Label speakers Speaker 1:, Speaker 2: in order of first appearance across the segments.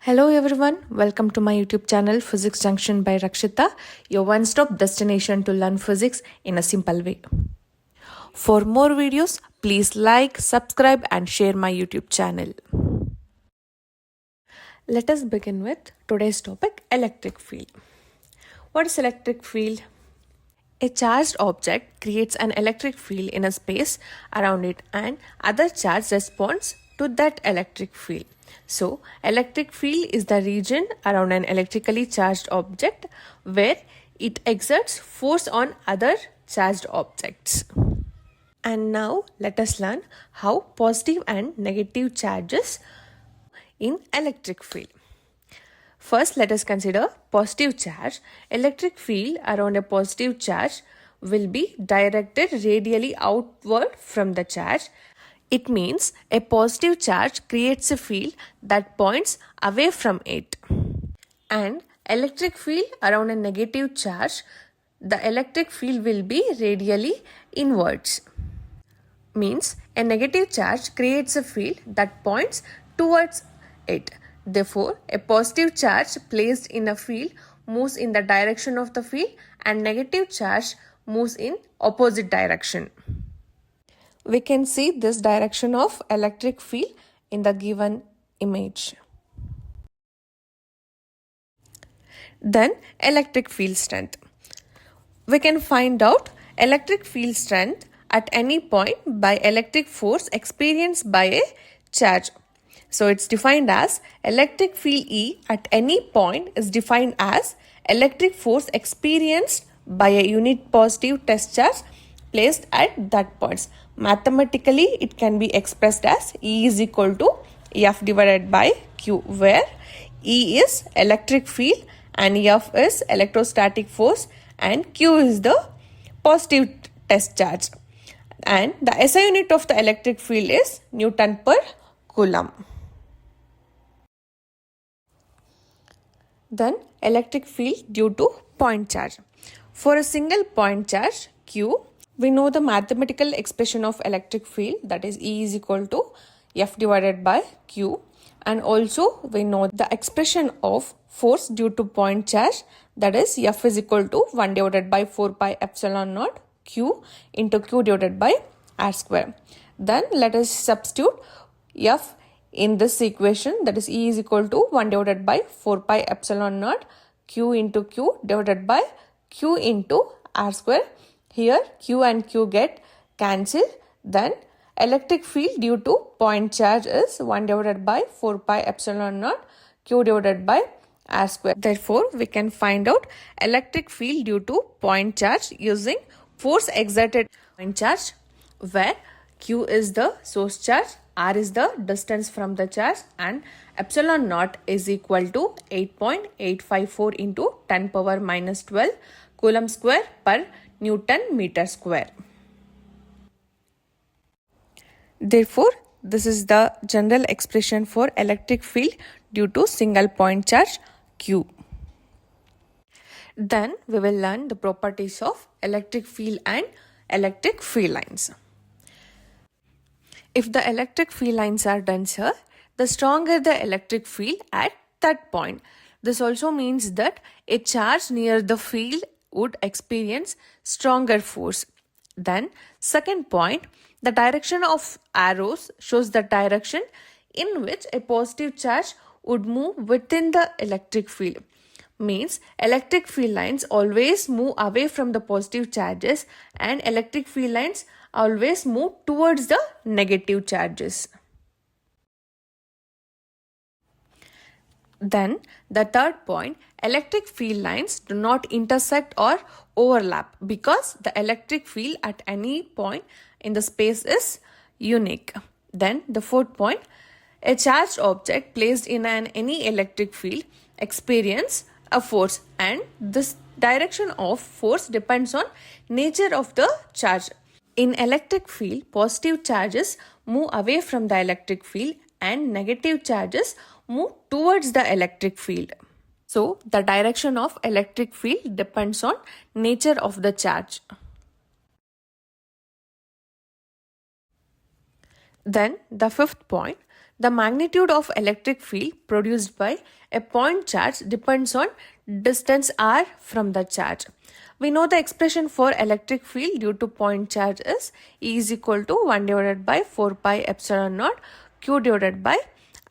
Speaker 1: Hello everyone, welcome to my YouTube channel Physics Junction by Rakshita, your one-stop destination to learn physics in a simple way. For more videos, please like, subscribe and share my YouTube channel. Let us begin with today's topic, electric field. What is electric field? A charged object creates an electric field in a space around it and other charge responds to that electric field. So, electric field is the region around an electrically charged object where it exerts force on other charged objects. And now let us learn how positive and negative charges in electric field. First, let us consider positive charge. Electric field around a positive charge will be directed radially outward from the charge. It means a positive charge creates a field that points away from it. And electric field around a negative charge, the electric field will be radially inwards. Means a negative charge creates a field that points towards it. Therefore, a positive charge placed in a field moves in the direction of the field and negative charge moves in opposite direction. We can see this direction of electric field in the given image. Then electric field strength. We can find out electric field strength at any point by electric force experienced by a charge. So it's defined as electric field E at any point is defined as electric force experienced by a unit positive test charge placed at that point. Mathematically, it can be expressed as E is equal to F divided by Q, where E is electric field and F is electrostatic force and Q is the positive test charge. And the SI unit of the electric field is Newton per Coulomb. Then electric field due to point charge. For a single point charge Q, we know the mathematical expression of electric field, that is E is equal to F divided by Q, and also we know the expression of force due to point charge, that is F is equal to 1 divided by 4 pi epsilon naught Q into Q divided by R square. Then let us substitute F in this equation, that is E is equal to 1 divided by 4 pi epsilon naught Q into Q divided by Q into R square. Here Q and Q get cancelled. Then electric field due to point charge is 1 divided by 4 pi epsilon naught Q divided by R square. Therefore, we can find out electric field due to point charge using force exerted point charge, where Q is the source charge, R is the distance from the charge, and epsilon naught is equal to 8.854 into 10 power minus 12 Coulomb square per Newton meter square. Therefore, this is the general expression for electric field due to single point charge Q. Then we will learn the properties of electric field and electric field lines. If the electric field lines are denser, the stronger the electric field at that point. This also means that a charge near the field would experience stronger force. Then, second point, the direction of arrows shows the direction in which a positive charge would move within the electric field. Means electric field lines always move away from the positive charges and electric field lines always move towards the negative charges. Then the third point, electric field lines do not intersect or overlap because the electric field at any point in the space is unique. Then the fourth point, a charged object placed in any electric field experience a force, and this direction of force depends on nature of the charge. In electric field, positive charges move away from the electric field and negative charges move towards the electric field. So, the direction of electric field depends on nature of the charge. Then, the fifth point, The magnitude of electric field produced by a point charge depends on distance r from the charge. We know the expression for electric field due to point charge is E is equal to 1 divided by 4 pi epsilon naught q divided by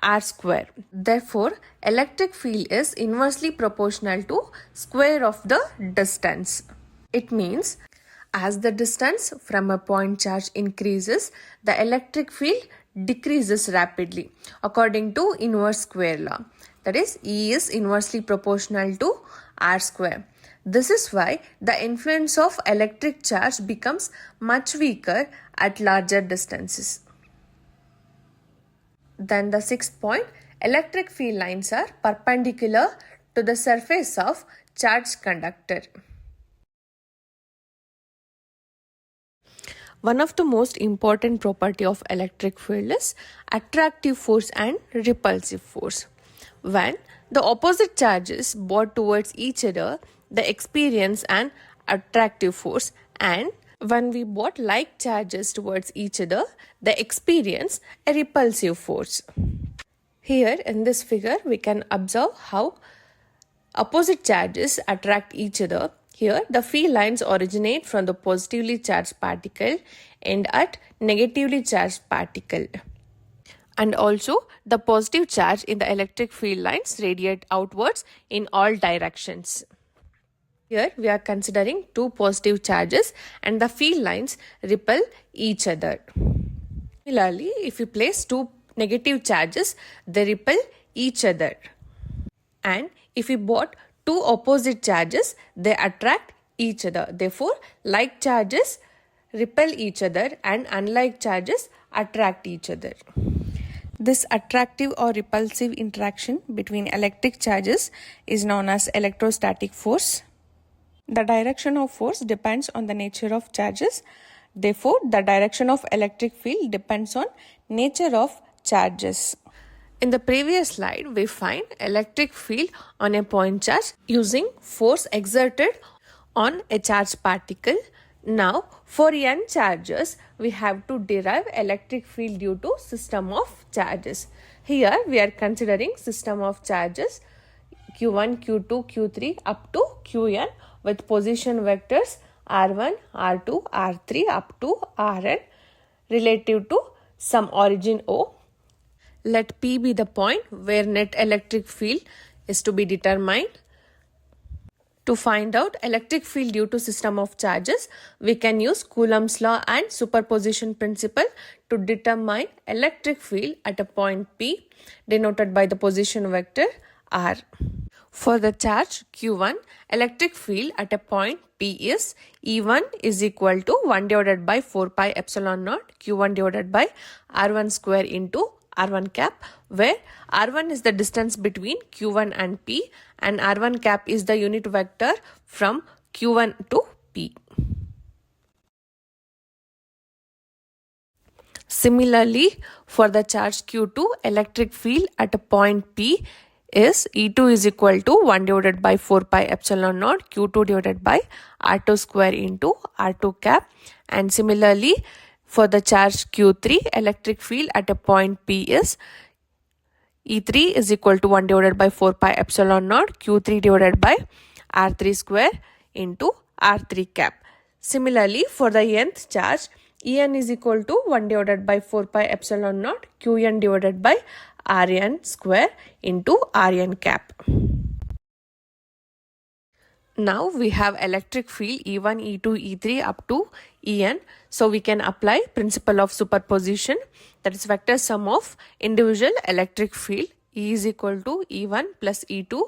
Speaker 1: r square. Therefore, electric field is inversely proportional to square of the distance. It means as the distance from a point charge increases, the electric field decreases rapidly according to inverse square law. That is, E is inversely proportional to r square. This is why the influence of electric charge becomes much weaker at larger distances. Then the sixth point, electric field lines are perpendicular to the surface of charged conductor. One of the most important property of electric field is attractive force and repulsive force. When the opposite charges brought towards each other, they experience an attractive force, and when we brought like charges towards each other, they experience a repulsive force. Here in this figure, we can observe how opposite charges attract each other. Here, the field lines originate from the positively charged particle and at negatively charged particle. And also, the positive charge in the electric field lines radiate outwards in all directions. Here, we are considering two positive charges and the field lines repel each other. Similarly, if you place two negative charges, they repel each other. And if we brought two opposite charges, they attract each other. Therefore, like charges repel each other and unlike charges attract each other. This attractive or repulsive interaction between electric charges is known as electrostatic force. The direction of force depends on the nature of charges. Therefore, the direction of electric field depends on nature of charges. In the previous slide, we find electric field on a point charge using force exerted on a charged particle. Now, for n charges, we have to derive electric field due to system of charges. Here, we are considering system of charges Q1, Q2, Q3 up to Qn with position vectors R1, R2, R3 up to Rn relative to some origin O. Let P be the point where net electric field is to be determined. To find out electric field due to system of charges, we can use Coulomb's law and superposition principle to determine electric field at a point P denoted by the position vector R. For the charge Q1, electric field at a point P is E1 is equal to 1 divided by 4 pi epsilon naught Q1 divided by R1 square into R1 cap, where R1 is the distance between Q1 and P and R1 cap is the unit vector from Q1 to P. Similarly, for the charge Q2, electric field at a point P is E2 is equal to 1 divided by 4 pi epsilon naught Q2 divided by R2 square into R2 cap. And similarly, for the charge Q3, electric field at a point P is E3 is equal to 1 divided by 4 pi epsilon naught Q3 divided by R3 square into R3 cap. Similarly, for the nth charge, En is equal to 1 divided by 4 pi epsilon naught Qn divided by Rn square into Rn cap. Now we have electric field E1, E2, E3 up to En. So we can apply principle of superposition, that is vector sum of individual electric field. E is equal to E1 plus E2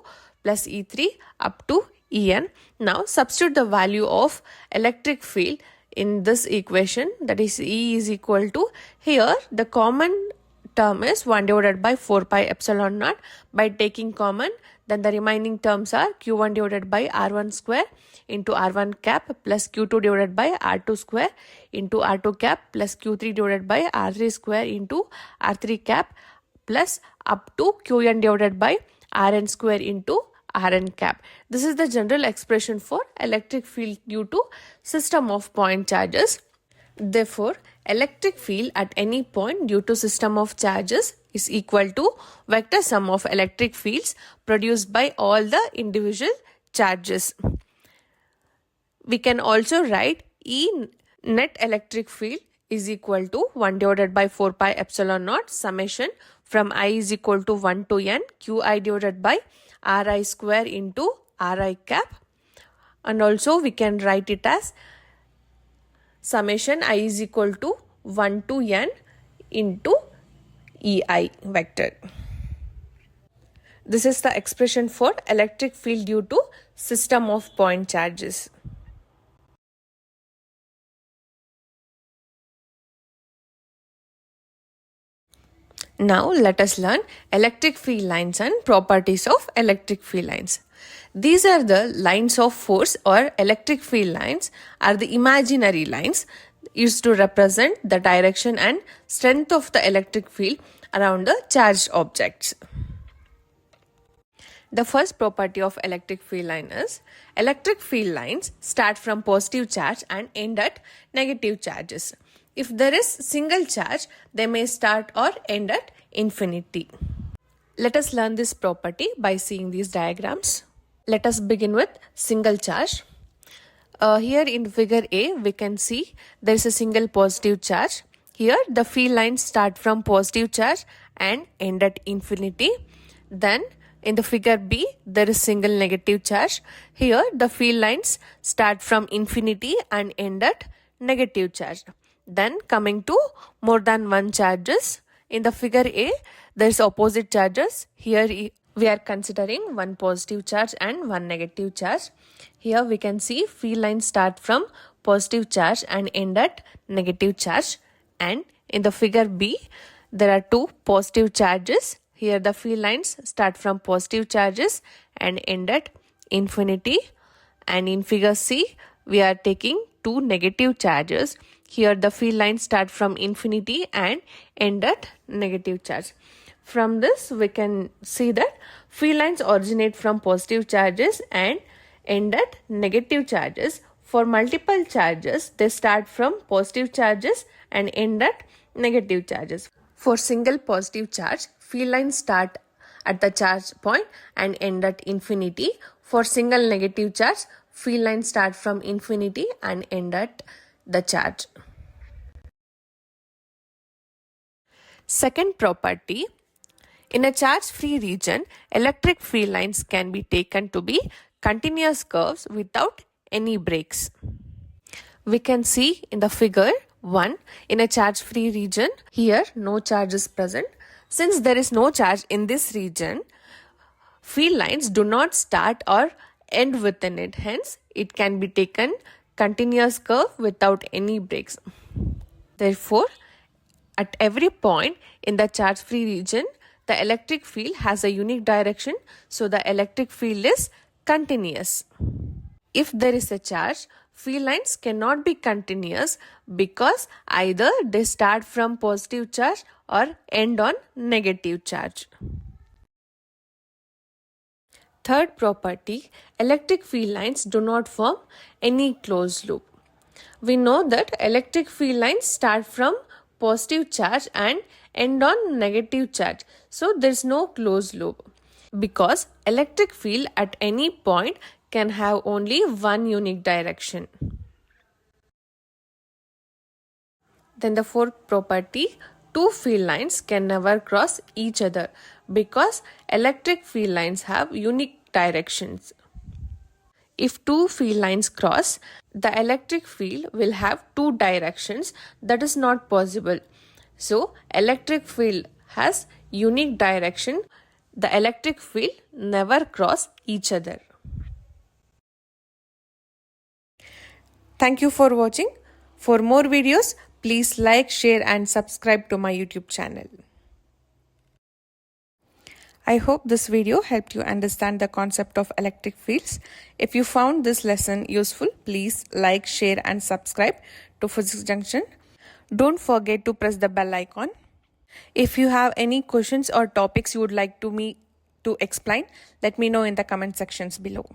Speaker 1: plus E3 up to En. Now substitute the value of electric field in this equation, that is E is equal to, here the common term is 1 divided by 4 pi epsilon naught. By taking common, then the remaining terms are Q1 divided by R1 square into R1 cap plus Q2 divided by R2 square into R2 cap plus Q3 divided by R3 square into R3 cap plus up to Qn divided by Rn square into Rn cap. This is the general expression for electric field due to system of point charges. Therefore, electric field at any point due to system of charges is equal to vector sum of electric fields produced by all the individual charges. We can also write E net electric field is equal to 1 divided by 4 pi epsilon naught summation from I is equal to 1 to n Qi divided by Ri square into Ri cap. And also we can write it as summation I is equal to 1 to n into Ei vector. This is the expression for electric field due to system of point charges. Now let us learn electric field lines and properties of electric field lines. These are the lines of force, or electric field lines are the imaginary lines used to represent the direction and strength of the electric field around the charged objects. The first property of electric field line is electric field lines start from positive charge and end at negative charges. If there is single charge, they may start or end at infinity. Let us learn this property by seeing these diagrams. Let us begin with single charge. Here in figure A, we can see there is a single positive charge. Here the field lines start from positive charge and end at infinity. Then in the figure B, there is single negative charge. Here the field lines start from infinity and end at negative charge. Then coming to more than one charges, in the figure A, there is opposite charges. Here we are considering one positive charge and one negative charge. Here we can see field lines start from positive charge and end at negative charge. And in the figure B, there are two positive charges. Here the field lines start from positive charges and end at infinity. And in figure C, we are taking two negative charges. Here the field lines start from infinity and end at negative charge. From this we can see that field lines originate from positive charges and end at negative charges. For multiple charges, they start from positive charges and end at negative charges. For single positive charge, field lines start at the charge point and end at infinity. For single negative charge, field lines start from infinity and end at the charge. Second property, in a charge-free region, electric field lines can be taken to be continuous curves without any breaks. We can see in the figure 1, in a charge-free region, here no charge is present. Since there is no charge in this region, field lines do not start or end within it. Hence, it can be taken continuous curve without any breaks. Therefore, at every point in the charge-free region, the electric field has a unique direction, so the electric field is continuous. If there is a charge, field lines cannot be continuous because either they start from positive charge or end on negative charge. Third property, electric field lines do not form any closed loop. We know that electric field lines start from positive charge and end on negative charge. So there is no closed loop because electric field at any point can have only one unique direction. Then the fourth property, two field lines can never cross each other because electric field lines have unique directions. If two field lines cross, the electric field will have two directions. That is not possible. So, electric field has unique direction. The electric field never cross each other. Thank you for watching. For more videos, please like, share and subscribe to my YouTube channel. I hope this video helped you understand the concept of electric fields. If you found this lesson useful, please like, share and subscribe to Physics Junction. Don't forget to press the bell icon. If you have any questions or topics you would like me to explain, let me know in the comment sections below.